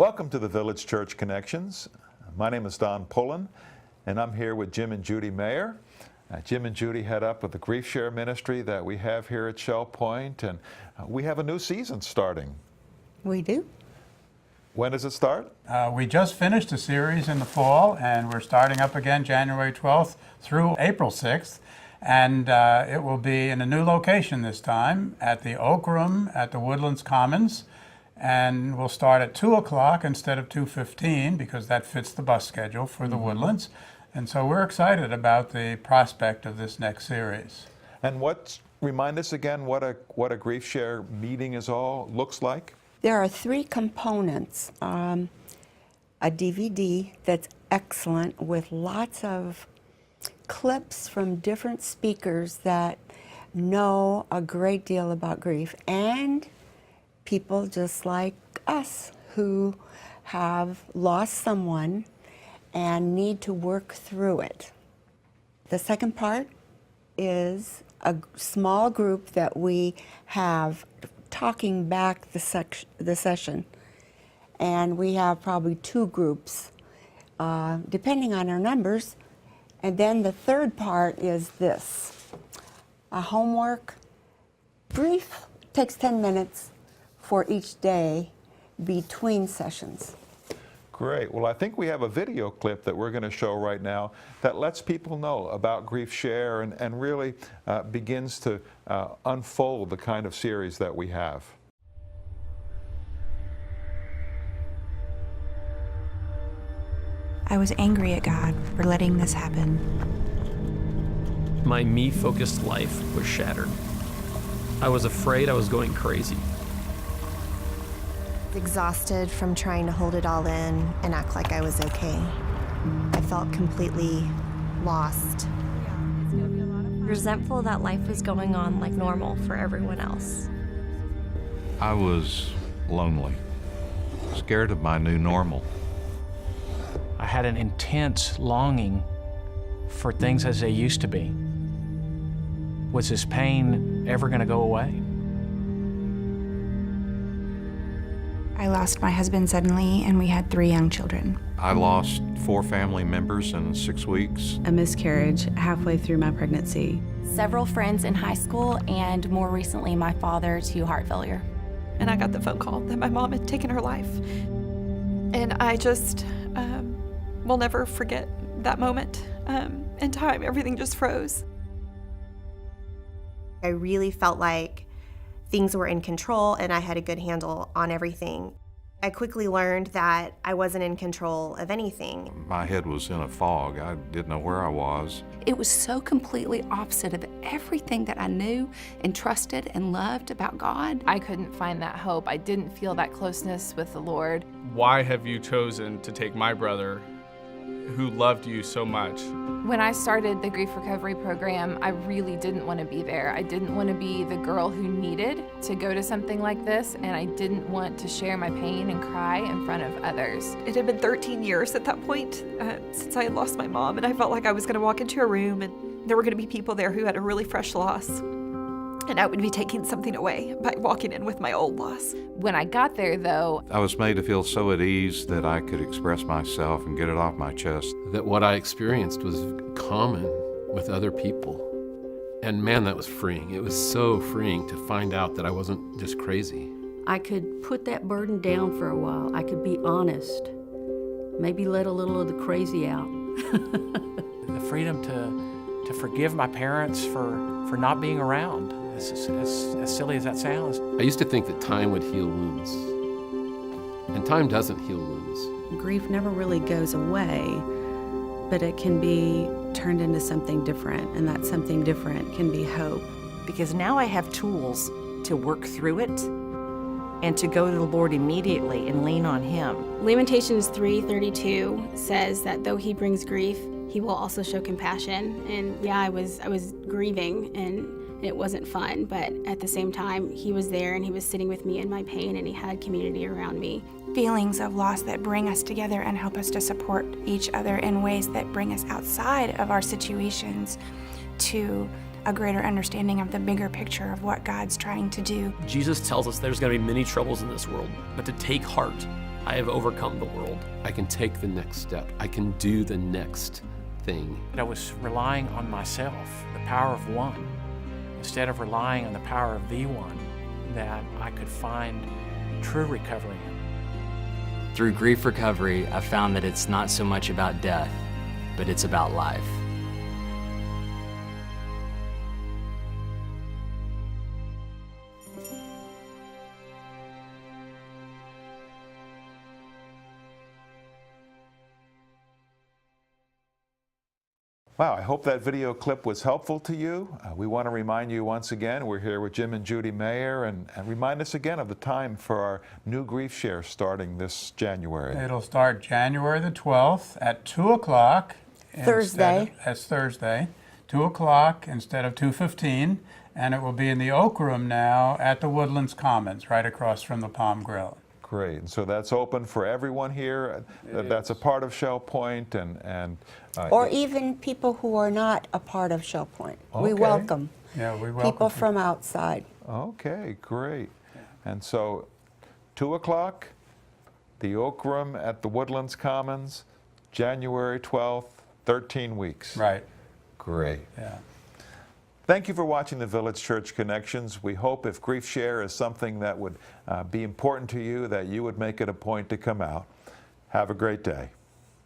Welcome to the Village Church Connections. My name is Don Pullen, and I'm here with Jim and Judy Mayer. Jim and Judy head up with the Grief Share ministry that we have here at Shell Point, and we have a new season starting. We do. When does it start? We just finished a series in the fall, and we're starting up again January 12th through April 6th. And it will be in a new location this time, at the Oak Room at the Woodlands Commons. And we'll start at 2 o'clock instead of 2:15 because that fits the bus schedule for the Woodlands. And so we're excited about the prospect of this next series. And remind us again what a Grief Share meeting looks like? There are three components. A DVD that's excellent with lots of clips from different speakers that know a great deal about grief, and people just like us who have lost someone and need to work through it. The second part is a small group that we have talking back the session. And we have probably two groups, depending on our numbers. And then the third part is this, a homework. Grief takes 10 minutes for each day between sessions. Great. Well, I think we have a video clip that we're going to show right now that lets people know about Grief Share and really begins to unfold the kind of series that we have. I was angry at God for letting this happen. My me-focused life was shattered. I was afraid I was going crazy. Exhausted from trying to hold it all in and act like I was okay. I felt completely lost. Resentful that life was going on like normal for everyone else. I was lonely, scared of my new normal. I had an intense longing for things as they used to be. Was this pain ever going to go away? I lost my husband suddenly, and we had 3 young children. I lost 4 family members in 6 weeks. A miscarriage halfway through my pregnancy. Several friends in high school, and more recently, my father to heart failure. And I got the phone call that my mom had taken her life. And I just will never forget that moment in time. Everything just froze. I really felt like things were in control and I had a good handle on everything. I quickly learned that I wasn't in control of anything. My head was in a fog. I didn't know where I was. It was so completely opposite of everything that I knew and trusted and loved about God. I couldn't find that hope. I didn't feel that closeness with the Lord. Why have you chosen to take my brother, who loved you so much? When I started the grief recovery program, I really didn't want to be there. I didn't want to be the girl who needed to go to something like this, and I didn't want to share my pain and cry in front of others. It had been 13 years at that point since I had lost my mom, and I felt like I was going to walk into a room and there were going to be people there who had a really fresh loss. And I would be taking something away by walking in with my old loss. When I got there, though, I was made to feel so at ease that I could express myself and get it off my chest. That what I experienced was common with other people. And man, that was freeing. It was so freeing to find out that I wasn't just crazy. I could put that burden down for a while. I could be honest. Maybe let a little of the crazy out. The freedom to forgive my parents for not being around. As silly as that sounds. I used to think that time would heal wounds, and time doesn't heal wounds. Grief never really goes away, but it can be turned into something different, and that something different can be hope. Because now I have tools to work through it and to go to the Lord immediately and lean on Him. Lamentations 3:32 says that though He brings grief, He will also show compassion. And yeah, I was grieving and it wasn't fun, but at the same time, He was there and He was sitting with me in my pain and He had community around me. Feelings of loss that bring us together and help us to support each other in ways that bring us outside of our situations to a greater understanding of the bigger picture of what God's trying to do. Jesus tells us there's going to be many troubles in this world, but to take heart I have overcome the world. I can take the next step. I can do the next thing. I was relying on myself, the power of one, instead of relying on the power of the one, that I could find true recovery in. Through grief recovery, I found that it's not so much about death, but it's about life. Wow, I hope that video clip was helpful to you. We want to remind you once again, we're here with Jim and Judy Mayer, and remind us again of the time for our new Grief Share starting this January. It'll start January the 12th at 2 o'clock. Thursday. That's Thursday, 2 o'clock instead of 2:15, and it will be in the Oak Room now at the Woodlands Commons, right across from the Palm Grill. Great. And so that's open for everyone here. That's a part of Shell Point, and Or even people who are not a part of Shell Point. We Okay. welcome Yeah, we welcome people from outside. Okay, great. And so 2 o'clock, the Oak Room at the Woodlands Commons, January 12th, 13 weeks. Right. Great. Yeah. Thank you for watching the Village Church Connections. We hope if Grief Share is something that would be important to you, that you would make it a point to come out. Have a great day.